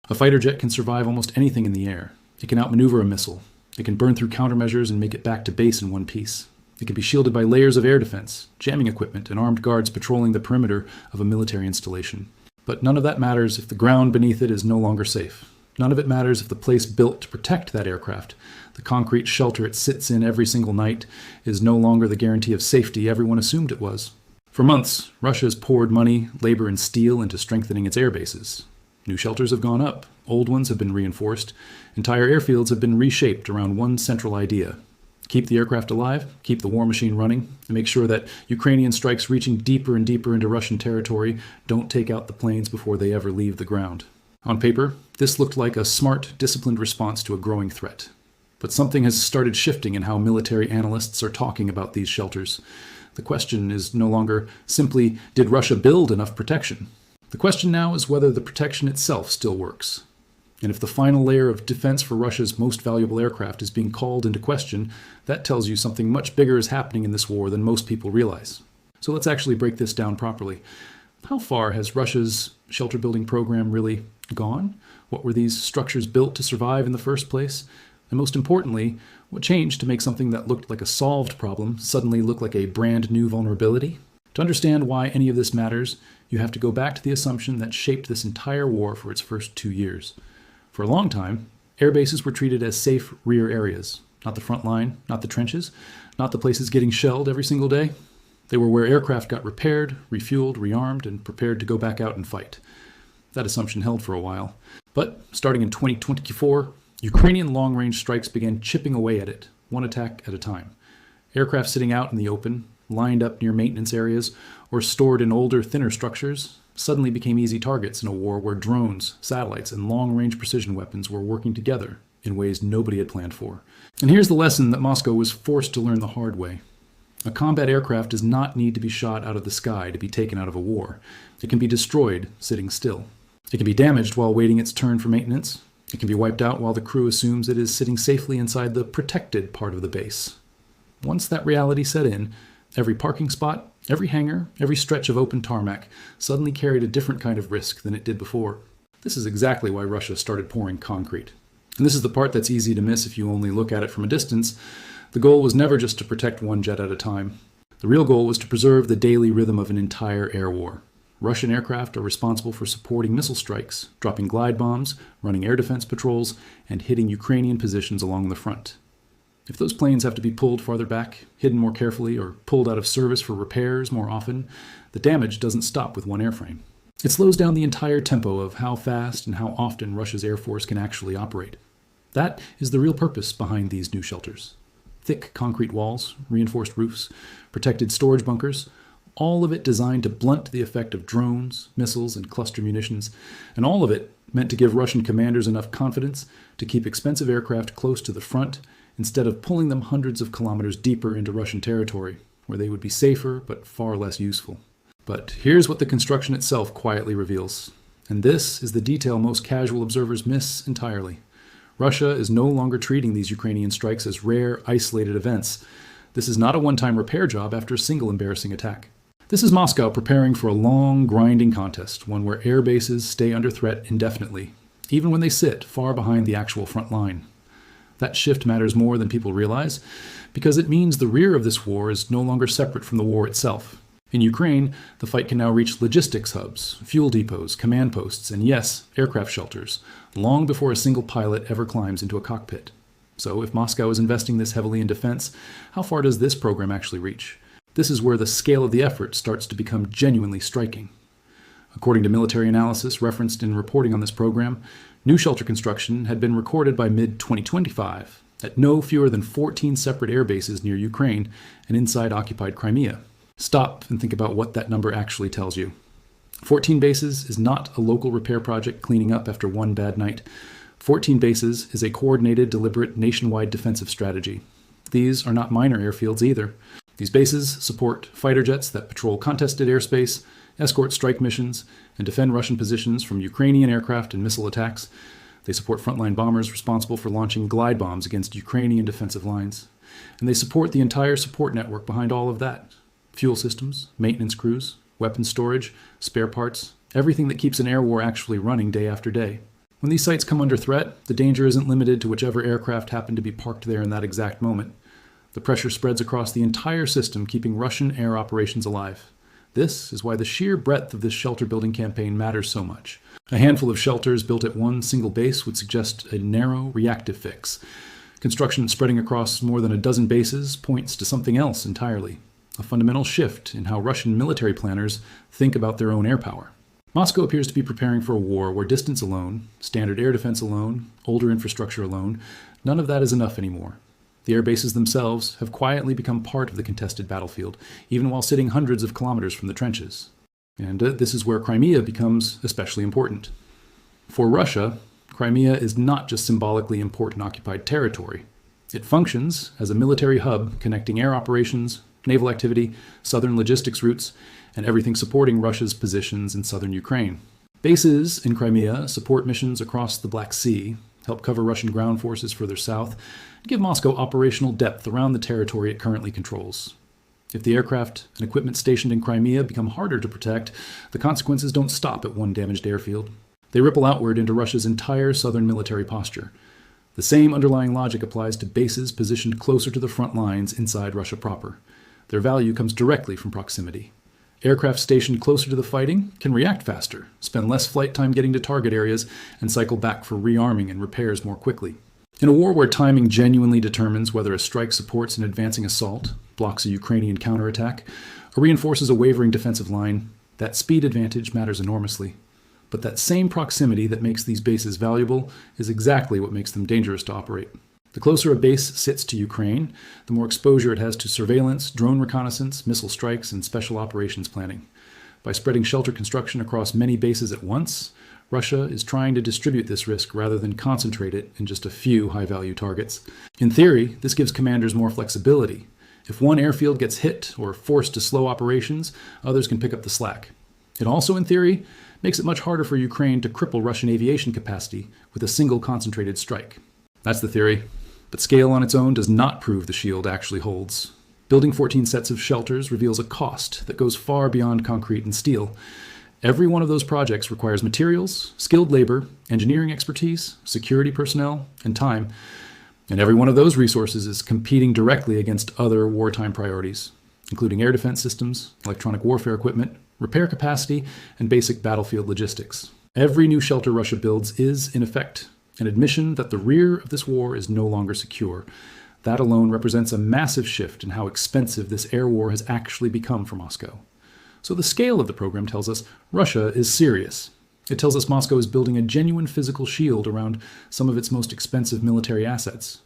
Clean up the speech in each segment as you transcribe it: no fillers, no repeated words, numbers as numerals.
A fighter jet can survive almost anything in the air. It can outmaneuver a missile. It can burn through countermeasures and make it back to base in one piece. It can be shielded by layers of air defense, jamming equipment, and armed guards patrolling the perimeter of a military installation. But none of that matters if the ground beneath it is no longer safe. None of it matters if the place built to protect that aircraft, the concrete shelter it sits in every single night, is no longer the guarantee of safety everyone assumed it was. For months, Russia has poured money, labor, and steel into strengthening its air bases. New shelters have gone up, old ones have been reinforced, entire airfields have been reshaped around one central idea. Keep the aircraft alive, keep the war machine running, and make sure that Ukrainian strikes reaching deeper and deeper into Russian territory don't take out the planes before they ever leave the ground. On paper, this looked like a smart, disciplined response to a growing threat. But something has started shifting in how military analysts are talking about these shelters. The question is no longer simply, did Russia build enough protection? The question now is whether the protection itself still works. And if the final layer of defense for Russia's most valuable aircraft is being called into question, that tells you something much bigger is happening in this war than most people realize. So let's actually break this down properly. How far has Russia's shelter building program really gone? What were these structures built to survive in the first place? And most importantly, what changed to make something that looked like a solved problem suddenly look like a brand new vulnerability? To understand why any of this matters, you have to go back to the assumption that shaped this entire war for its first 2 years. For a long time, air bases were treated as safe rear areas, not the front line, not the trenches, not the places getting shelled every single day. They were where aircraft got repaired, refueled, rearmed, and prepared to go back out and fight. That assumption held for a while. But starting in 2024, Ukrainian long-range strikes began chipping away at it, one attack at a time. Aircraft sitting out in the open, lined up near maintenance areas, or stored in older, thinner structures, suddenly became easy targets in a war where drones, satellites, and long-range precision weapons were working together in ways nobody had planned for. And here's the lesson that Moscow was forced to learn the hard way. A combat aircraft does not need to be shot out of the sky to be taken out of a war. It can be destroyed sitting still. It can be damaged while waiting its turn for maintenance. It can be wiped out while the crew assumes it is sitting safely inside the protected part of the base. Once that reality set in, every parking spot, every hangar, every stretch of open tarmac suddenly carried a different kind of risk than it did before. This is exactly why Russia started pouring concrete. And this is the part that's easy to miss if you only look at it from a distance. The goal was never just to protect one jet at a time. The real goal was to preserve the daily rhythm of an entire air war. Russian aircraft are responsible for supporting missile strikes, dropping glide bombs, running air defense patrols, and hitting Ukrainian positions along the front. If those planes have to be pulled farther back, hidden more carefully, or pulled out of service for repairs more often, the damage doesn't stop with one airframe. It slows down the entire tempo of how fast and how often Russia's Air Force can actually operate. That is the real purpose behind these new shelters. Thick concrete walls, reinforced roofs, protected storage bunkers, all of it designed to blunt the effect of drones, missiles, and cluster munitions, and all of it meant to give Russian commanders enough confidence to keep expensive aircraft close to the front instead of pulling them hundreds of kilometers deeper into Russian territory, where they would be safer but far less useful. But here's what the construction itself quietly reveals. And this is the detail most casual observers miss entirely. Russia is no longer treating these Ukrainian strikes as rare, isolated events. This is not a one-time repair job after a single embarrassing attack. This is Moscow preparing for a long, grinding contest, one where air bases stay under threat indefinitely, even when they sit far behind the actual front line. That shift matters more than people realize, because it means the rear of this war is no longer separate from the war itself. In Ukraine, the fight can now reach logistics hubs, fuel depots, command posts, and yes, aircraft shelters, long before a single pilot ever climbs into a cockpit. So if Moscow is investing this heavily in defense, how far does this program actually reach? This is where the scale of the effort starts to become genuinely striking. According to military analysis referenced in reporting on this program, new shelter construction had been recorded by mid-2025 at no fewer than 14 separate air bases near Ukraine and inside occupied Crimea. Stop and think about what that number actually tells you. 14 bases is not a local repair project cleaning up after one bad night. 14 bases is a coordinated, deliberate, nationwide defensive strategy. These are not minor airfields either. These bases support fighter jets that patrol contested airspace, escort strike missions, and defend Russian positions from Ukrainian aircraft and missile attacks. They support frontline bombers responsible for launching glide bombs against Ukrainian defensive lines. And they support the entire support network behind all of that. Fuel systems, maintenance crews, weapons storage, spare parts, everything that keeps an air war actually running day after day. When these sites come under threat, the danger isn't limited to whichever aircraft happen to be parked there in that exact moment. The pressure spreads across the entire system, keeping Russian air operations alive. This is why the sheer breadth of this shelter-building campaign matters so much. A handful of shelters built at one single base would suggest a narrow, reactive fix. Construction spreading across more than a dozen bases points to something else entirely, a fundamental shift in how Russian military planners think about their own air power. Moscow appears to be preparing for a war where distance alone, standard air defense alone, older infrastructure alone, none of that is enough anymore. The air bases themselves have quietly become part of the contested battlefield, even while sitting hundreds of kilometers from the trenches. And this is where Crimea becomes especially important. For Russia, Crimea is not just symbolically important occupied territory. It functions as a military hub connecting air operations, naval activity, southern logistics routes, and everything supporting Russia's positions in southern Ukraine. Bases in Crimea support missions across the Black Sea, help cover Russian ground forces further south, and give Moscow operational depth around the territory it currently controls. If the aircraft and equipment stationed in Crimea become harder to protect, the consequences don't stop at one damaged airfield. They ripple outward into Russia's entire southern military posture. The same underlying logic applies to bases positioned closer to the front lines inside Russia proper. Their value comes directly from proximity. Aircraft stationed closer to the fighting can react faster, spend less flight time getting to target areas, and cycle back for rearming and repairs more quickly. In a war where timing genuinely determines whether a strike supports an advancing assault, blocks a Ukrainian counterattack, or reinforces a wavering defensive line, that speed advantage matters enormously. But that same proximity that makes these bases valuable is exactly what makes them dangerous to operate. The closer a base sits to Ukraine, the more exposure it has to surveillance, drone reconnaissance, missile strikes, and special operations planning. By spreading shelter construction across many bases at once, Russia is trying to distribute this risk rather than concentrate it in just a few high-value targets. In theory, this gives commanders more flexibility. If one airfield gets hit or forced to slow operations, others can pick up the slack. It also, in theory, makes it much harder for Ukraine to cripple Russian aviation capacity with a single concentrated strike. That's the theory. But scale on its own does not prove the shield actually holds. Building 14 sets of shelters reveals a cost that goes far beyond concrete and steel. Every one of those projects requires materials, skilled labor, engineering expertise, security personnel, and time. And every one of those resources is competing directly against other wartime priorities, including air defense systems, electronic warfare equipment, repair capacity, and basic battlefield logistics. Every new shelter Russia builds is, in effect, an admission that the rear of this war is no longer secure. That alone represents a massive shift in how expensive this air war has actually become for Moscow. So the scale of the program tells us Russia is serious. It tells us Moscow is building a genuine physical shield around some of its most expensive military assets.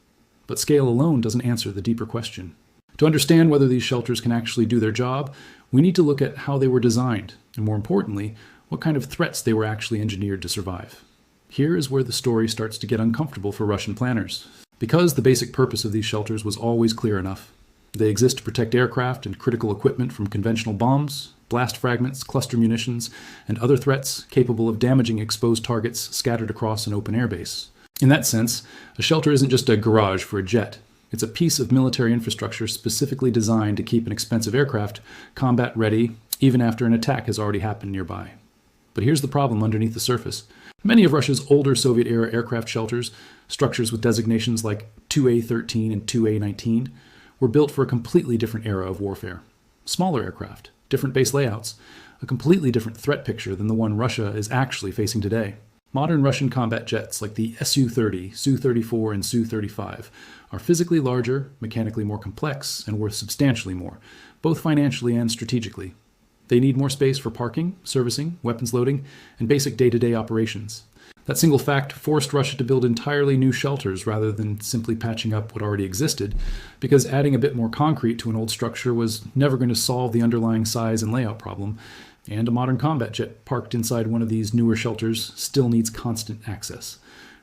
But scale alone doesn't answer the deeper question. To understand whether these shelters can actually do their job, we need to look at how they were designed, and more importantly, what kind of threats they were actually engineered to survive. Here is where the story starts to get uncomfortable for Russian planners. Because the basic purpose of these shelters was always clear enough. They exist to protect aircraft and critical equipment from conventional bombs, blast fragments, cluster munitions, and other threats capable of damaging exposed targets scattered across an open airbase. In that sense, a shelter isn't just a garage for a jet. It's a piece of military infrastructure specifically designed to keep an expensive aircraft combat ready even after an attack has already happened nearby. But here's the problem underneath the surface. Many of Russia's older Soviet-era aircraft shelters, structures with designations like 2A-13 and 2A-19, were built for a completely different era of warfare. Smaller aircraft, different base layouts, a completely different threat picture than the one Russia is actually facing today. Modern Russian combat jets like the Su-30, Su-34, and Su-35 are physically larger, mechanically more complex, and worth substantially more, both financially and strategically. They need more space for parking, servicing, weapons loading, and basic day-to-day operations. That single fact forced Russia to build entirely new shelters rather than simply patching up what already existed, because adding a bit more concrete to an old structure was never going to solve the underlying size and layout problem, and a modern combat jet parked inside one of these newer shelters still needs constant access.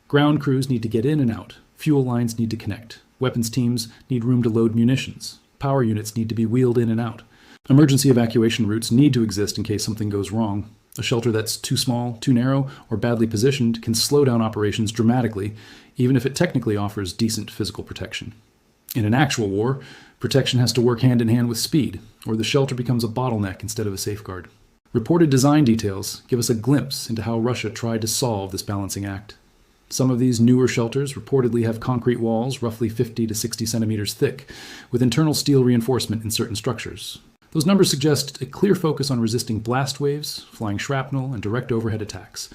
Ground crews need to get in and out, fuel lines need to connect, weapons teams need room to load munitions, power units need to be wheeled in and out. Emergency evacuation routes need to exist in case something goes wrong. A shelter that's too small, too narrow, or badly positioned can slow down operations dramatically, even if it technically offers decent physical protection. In an actual war, protection has to work hand in hand with speed, or the shelter becomes a bottleneck instead of a safeguard. Reported design details give us a glimpse into how Russia tried to solve this balancing act. Some of these newer shelters reportedly have concrete walls roughly 50 to 60 centimeters thick, with internal steel reinforcement in certain structures. Those numbers suggest a clear focus on resisting blast waves, flying shrapnel, and direct overhead attacks.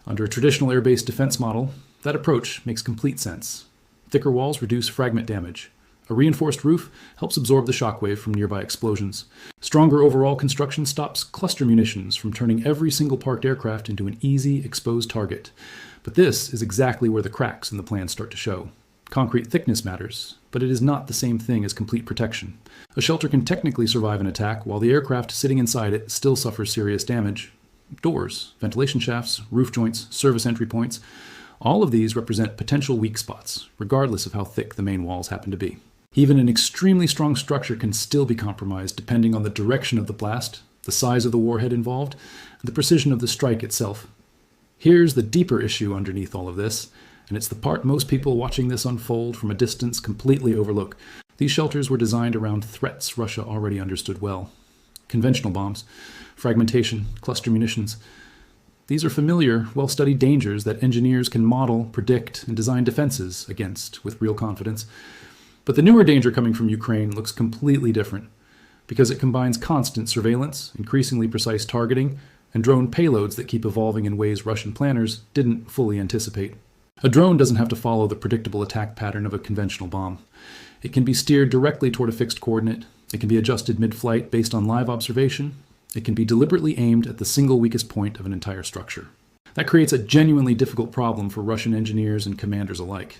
Under a traditional air-based defense model, that approach makes complete sense. Thicker walls reduce fragment damage. A reinforced roof helps absorb the shockwave from nearby explosions. Stronger overall construction stops cluster munitions from turning every single parked aircraft into an easy, exposed target. But this is exactly where the cracks in the plan start to show. Concrete thickness matters, but it is not the same thing as complete protection. A shelter can technically survive an attack while the aircraft sitting inside it still suffers serious damage. Doors, ventilation shafts, roof joints, service entry points, all of these represent potential weak spots, regardless of how thick the main walls happen to be. Even an extremely strong structure can still be compromised depending on the direction of the blast, the size of the warhead involved, and the precision of the strike itself. Here's the deeper issue underneath all of this, and it's the part most people watching this unfold from a distance completely overlook. These shelters were designed around threats Russia already understood well. Conventional bombs, fragmentation, cluster munitions. These are familiar, well-studied dangers that engineers can model, predict, and design defenses against with real confidence. But the newer danger coming from Ukraine looks completely different, because it combines constant surveillance, increasingly precise targeting, and drone payloads that keep evolving in ways Russian planners didn't fully anticipate. A drone doesn't have to follow the predictable attack pattern of a conventional bomb. It can be steered directly toward a fixed coordinate, it can be adjusted mid-flight based on live observation, it can be deliberately aimed at the single weakest point of an entire structure. That creates a genuinely difficult problem for Russian engineers and commanders alike.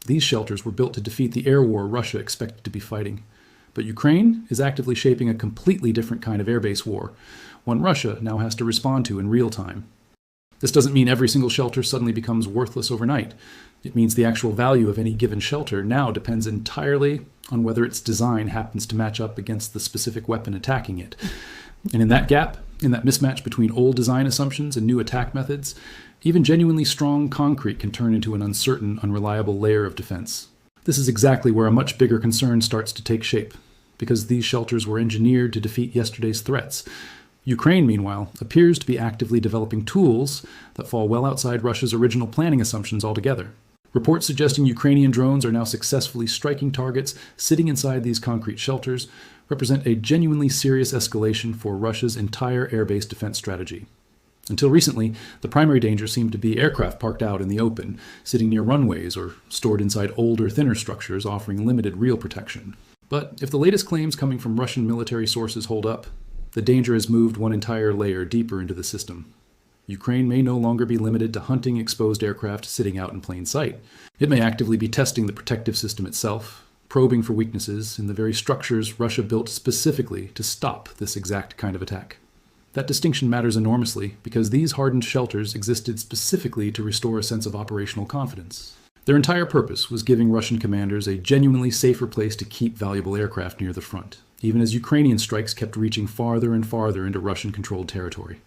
These shelters were built to defeat the air war Russia expected to be fighting. But Ukraine is actively shaping a completely different kind of airbase war, one Russia now has to respond to in real time. This doesn't mean every single shelter suddenly becomes worthless overnight. It means the actual value of any given shelter now depends entirely on whether its design happens to match up against the specific weapon attacking it. And in that gap, in that mismatch between old design assumptions and new attack methods, even genuinely strong concrete can turn into an uncertain, unreliable layer of defense. This is exactly where a much bigger concern starts to take shape, because these shelters were engineered to defeat yesterday's threats. Ukraine, meanwhile, appears to be actively developing tools that fall well outside Russia's original planning assumptions altogether. Reports suggesting Ukrainian drones are now successfully striking targets sitting inside these concrete shelters represent a genuinely serious escalation for Russia's entire air-based defense strategy. Until recently, the primary danger seemed to be aircraft parked out in the open, sitting near runways or stored inside older, thinner structures offering limited real protection. But if the latest claims coming from Russian military sources hold up, the danger has moved one entire layer deeper into the system. Ukraine may no longer be limited to hunting exposed aircraft sitting out in plain sight. It may actively be testing the protective system itself, probing for weaknesses in the very structures Russia built specifically to stop this exact kind of attack. That distinction matters enormously because these hardened shelters existed specifically to restore a sense of operational confidence. Their entire purpose was giving Russian commanders a genuinely safer place to keep valuable aircraft near the front, even as Ukrainian strikes kept reaching farther and farther into Russian-controlled territory.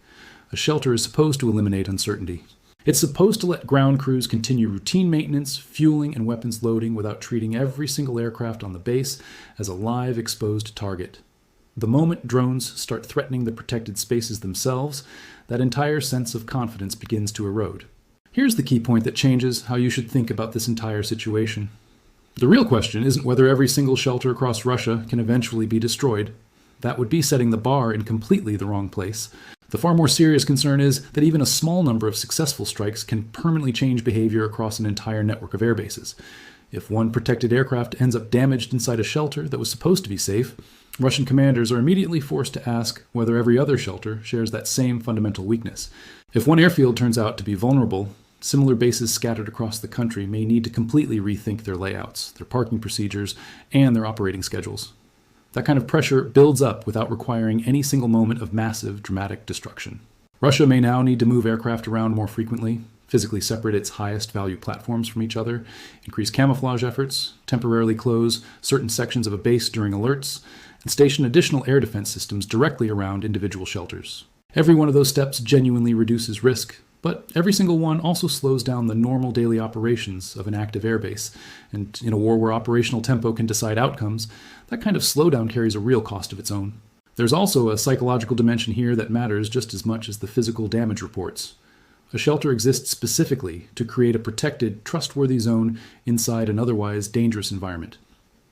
A shelter is supposed to eliminate uncertainty. It's supposed to let ground crews continue routine maintenance, fueling, and weapons loading without treating every single aircraft on the base as a live, exposed target. The moment drones start threatening the protected spaces themselves, that entire sense of confidence begins to erode. Here's the key point that changes how you should think about this entire situation. The real question isn't whether every single shelter across Russia can eventually be destroyed. That would be setting the bar in completely the wrong place. The far more serious concern is that even a small number of successful strikes can permanently change behavior across an entire network of airbases. If one protected aircraft ends up damaged inside a shelter that was supposed to be safe, Russian commanders are immediately forced to ask whether every other shelter shares that same fundamental weakness. If one airfield turns out to be vulnerable, similar bases scattered across the country may need to completely rethink their layouts, their parking procedures, and their operating schedules. That kind of pressure builds up without requiring any single moment of massive, dramatic destruction. Russia may now need to move aircraft around more frequently, physically separate its highest value platforms from each other, increase camouflage efforts, temporarily close certain sections of a base during alerts, and station additional air defense systems directly around individual shelters. Every one of those steps genuinely reduces risk, but every single one also slows down the normal daily operations of an active airbase. And in a war where operational tempo can decide outcomes, that kind of slowdown carries a real cost of its own. There's also a psychological dimension here that matters just as much as the physical damage reports. A shelter exists specifically to create a protected, trustworthy zone inside an otherwise dangerous environment.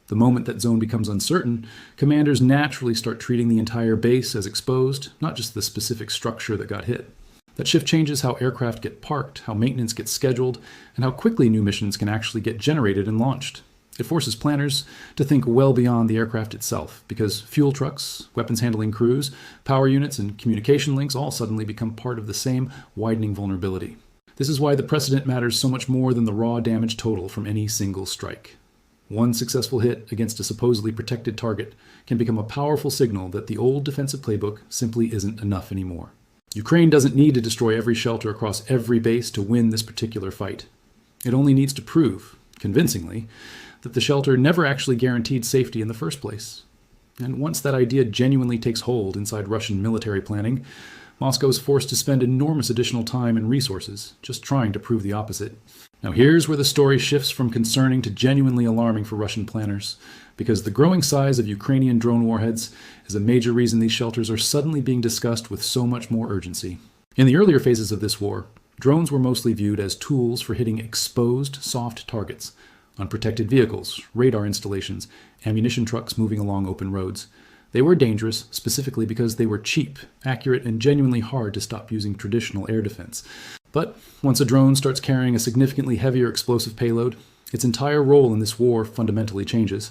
The moment that zone becomes uncertain, commanders naturally start treating the entire base as exposed, not just the specific structure that got hit. That shift changes how aircraft get parked, how maintenance gets scheduled, and how quickly new missions can actually get generated and launched. It forces planners to think well beyond the aircraft itself, because fuel trucks, weapons handling crews, power units, and communication links all suddenly become part of the same widening vulnerability. This is why the precedent matters so much more than the raw damage total from any single strike. One successful hit against a supposedly protected target can become a powerful signal that the old defensive playbook simply isn't enough anymore. Ukraine doesn't need to destroy every shelter across every base to win this particular fight. It only needs to prove, convincingly, that the shelter never actually guaranteed safety in the first place. And once that idea genuinely takes hold inside Russian military planning, Moscow is forced to spend enormous additional time and resources just trying to prove the opposite. Now here's where the story shifts from concerning to genuinely alarming for Russian planners, because the growing size of Ukrainian drone warheads is a major reason these shelters are suddenly being discussed with so much more urgency. In the earlier phases of this war, drones were mostly viewed as tools for hitting exposed, soft targets, unprotected vehicles, radar installations, ammunition trucks moving along open roads. They were dangerous specifically because they were cheap, accurate, and genuinely hard to stop using traditional air defense. But once a drone starts carrying a significantly heavier explosive payload, its entire role in this war fundamentally changes.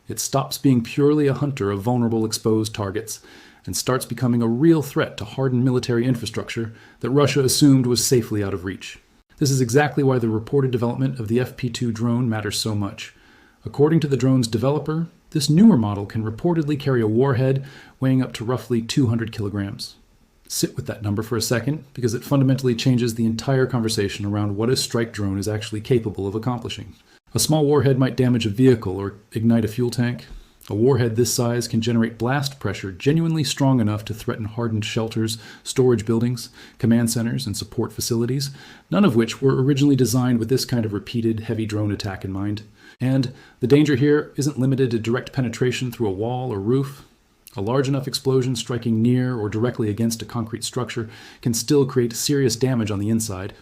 It stops being purely a hunter of vulnerable exposed targets and starts becoming a real threat to hardened military infrastructure that Russia assumed was safely out of reach. This is exactly why the reported development of the FP2 drone matters so much. According to the drone's developer, this newer model can reportedly carry a warhead weighing up to roughly 200 kilograms. Sit with that number for a second, because it fundamentally changes the entire conversation around what a strike drone is actually capable of accomplishing. A small warhead might damage a vehicle or ignite a fuel tank. A warhead this size can generate blast pressure genuinely strong enough to threaten hardened shelters, storage buildings, command centers, and support facilities, none of which were originally designed with this kind of repeated heavy drone attack in mind. And the danger here isn't limited to direct penetration through a wall or roof. A large enough explosion striking near or directly against a concrete structure can still create serious damage on the inside.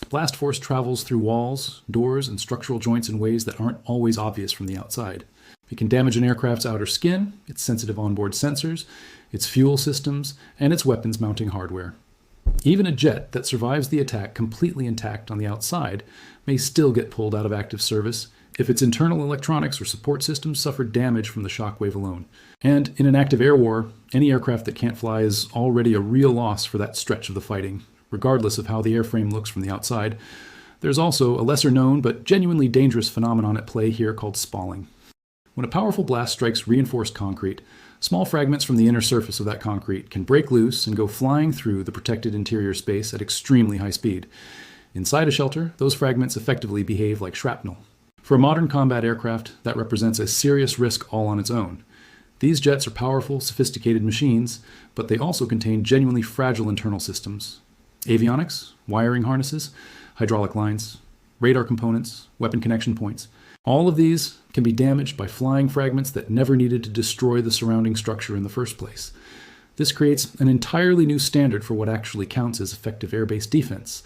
Blast force travels through walls, doors, and structural joints in ways that aren't always obvious from the outside. It can damage an aircraft's outer skin, its sensitive onboard sensors, its fuel systems, and its weapons mounting hardware. Even a jet that survives the attack completely intact on the outside may still get pulled out of active service if its internal electronics or support systems suffered damage from the shockwave alone. And in an active air war, any aircraft that can't fly is already a real loss for that stretch of the fighting, regardless of how the airframe looks from the outside. There's also a lesser known but genuinely dangerous phenomenon at play here called spalling. When a powerful blast strikes reinforced concrete, small fragments from the inner surface of that concrete can break loose and go flying through the protected interior space at extremely high speed. Inside a shelter, those fragments effectively behave like shrapnel. For a modern combat aircraft, that represents a serious risk all on its own. These jets are powerful, sophisticated machines, but they also contain genuinely fragile internal systems. Avionics, wiring harnesses, hydraulic lines, radar components, weapon connection points. All of these can be damaged by flying fragments that never needed to destroy the surrounding structure in the first place. This creates an entirely new standard for what actually counts as effective airbase defense.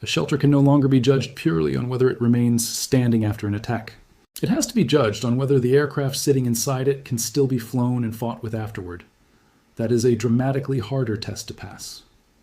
A shelter can no longer be judged purely on whether it remains standing after an attack. It has to be judged on whether the aircraft sitting inside it can still be flown and fought with afterward. That is a dramatically harder test to pass.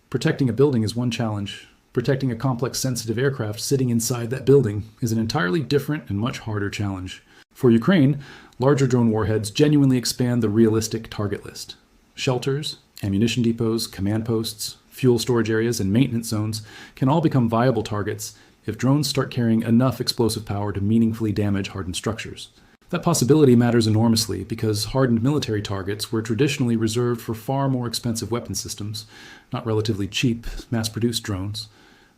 Protecting a building is one challenge. Protecting a complex, sensitive aircraft sitting inside that building is an entirely different and much harder challenge. For Ukraine, larger drone warheads genuinely expand the realistic target list. Shelters, ammunition depots, command posts, fuel storage areas, and maintenance zones can all become viable targets if drones start carrying enough explosive power to meaningfully damage hardened structures. That possibility matters enormously because hardened military targets were traditionally reserved for far more expensive weapon systems, not relatively cheap, mass-produced drones.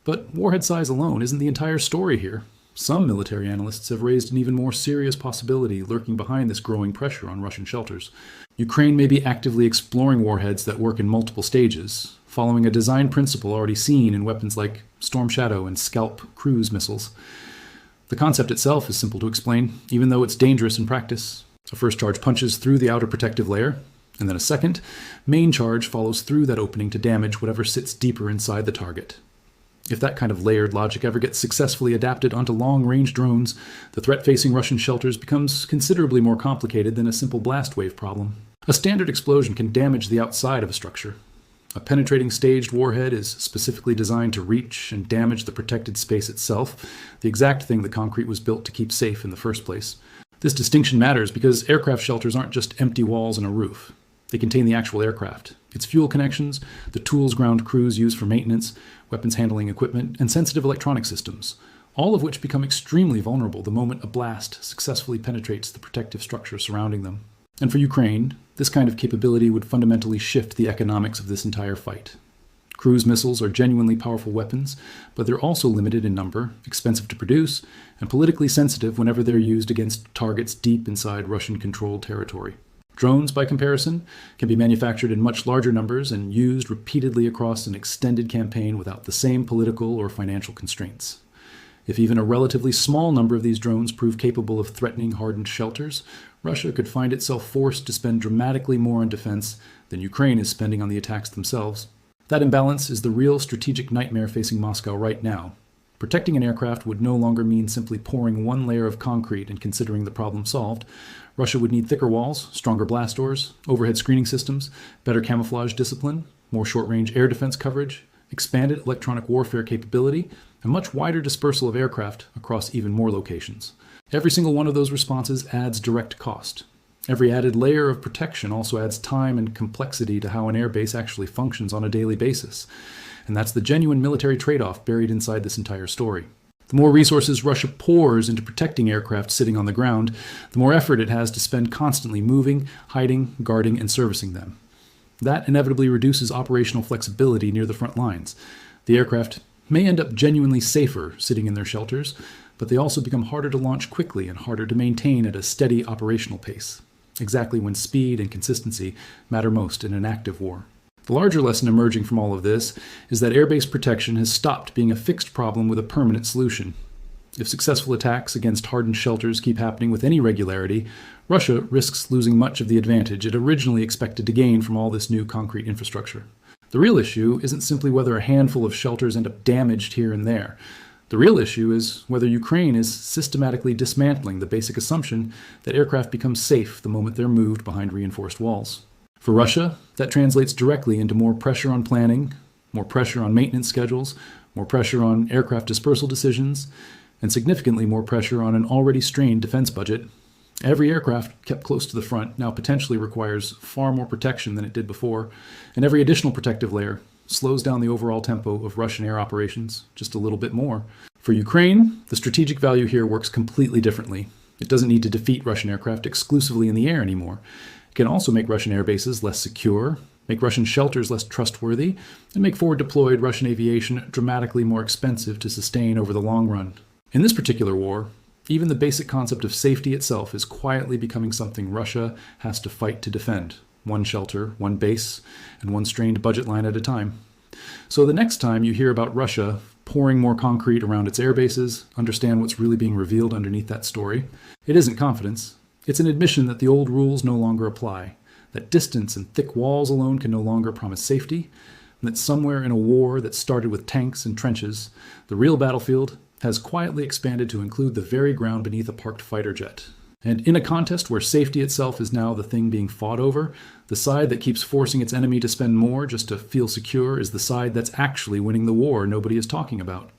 But warhead size alone isn't the entire story here. Some military analysts have raised an even more serious possibility lurking behind this growing pressure on Russian shelters. Ukraine may be actively exploring warheads that work in multiple stages, following a design principle already seen in weapons like Storm Shadow and Scalp cruise missiles. The concept itself is simple to explain, even though it's dangerous in practice. A first charge punches through the outer protective layer, and then a second, main charge follows through that opening to damage whatever sits deeper inside the target. If that kind of layered logic ever gets successfully adapted onto long-range drones, the threat facing Russian shelters becomes considerably more complicated than a simple blast wave problem. A standard explosion can damage the outside of a structure. A penetrating staged warhead is specifically designed to reach and damage the protected space itself, the exact thing the concrete was built to keep safe in the first place. This distinction matters because aircraft shelters aren't just empty walls and a roof. They contain the actual aircraft, its fuel connections, the tools ground crews use for maintenance, weapons handling equipment, and sensitive electronic systems, all of which become extremely vulnerable the moment a blast successfully penetrates the protective structure surrounding them. And for Ukraine, this kind of capability would fundamentally shift the economics of this entire fight. Cruise missiles are genuinely powerful weapons, but they're also limited in number, expensive to produce, and politically sensitive whenever they're used against targets deep inside Russian-controlled territory. Drones, by comparison, can be manufactured in much larger numbers and used repeatedly across an extended campaign without the same political or financial constraints. If even a relatively small number of these drones prove capable of threatening hardened shelters, Russia could find itself forced to spend dramatically more on defense than Ukraine is spending on the attacks themselves. That imbalance is the real strategic nightmare facing Moscow right now. Protecting an aircraft would no longer mean simply pouring one layer of concrete and considering the problem solved. Russia would need thicker walls, stronger blast doors, overhead screening systems, better camouflage discipline, more short-range air defense coverage, expanded electronic warfare capability, and much wider dispersal of aircraft across even more locations. Every single one of those responses adds direct cost. Every added layer of protection also adds time and complexity to how an airbase actually functions on a daily basis. And that's the genuine military trade-off buried inside this entire story. The more resources Russia pours into protecting aircraft sitting on the ground, the more effort it has to spend constantly moving, hiding, guarding, and servicing them. That inevitably reduces operational flexibility near the front lines. The aircraft may end up genuinely safer sitting in their shelters, but they also become harder to launch quickly and harder to maintain at a steady operational pace, exactly when speed and consistency matter most in an active war. The larger lesson emerging from all of this is that airbase protection has stopped being a fixed problem with a permanent solution. If successful attacks against hardened shelters keep happening with any regularity, Russia risks losing much of the advantage it originally expected to gain from all this new concrete infrastructure. The real issue isn't simply whether a handful of shelters end up damaged here and there. The real issue is whether Ukraine is systematically dismantling the basic assumption that aircraft become safe the moment they're moved behind reinforced walls. For Russia, that translates directly into more pressure on planning, more pressure on maintenance schedules, more pressure on aircraft dispersal decisions, and significantly more pressure on an already strained defense budget. Every aircraft kept close to the front now potentially requires far more protection than it did before, and every additional protective layer slows down the overall tempo of Russian air operations just a little bit more. For Ukraine, the strategic value here works completely differently. It doesn't need to defeat Russian aircraft exclusively in the air anymore. It can also make Russian air bases less secure, make Russian shelters less trustworthy, and make forward-deployed Russian aviation dramatically more expensive to sustain over the long run. In this particular war, even the basic concept of safety itself is quietly becoming something Russia has to fight to defend, one shelter, one base, and one strained budget line at a time. So the next time you hear about Russia pouring more concrete around its air bases, understand what's really being revealed underneath that story. It isn't confidence. It's an admission that the old rules no longer apply, that distance and thick walls alone can no longer promise safety, and that somewhere in a war that started with tanks and trenches, the real battlefield has quietly expanded to include the very ground beneath a parked fighter jet. And in a contest where safety itself is now the thing being fought over, the side that keeps forcing its enemy to spend more just to feel secure is the side that's actually winning the war nobody is talking about.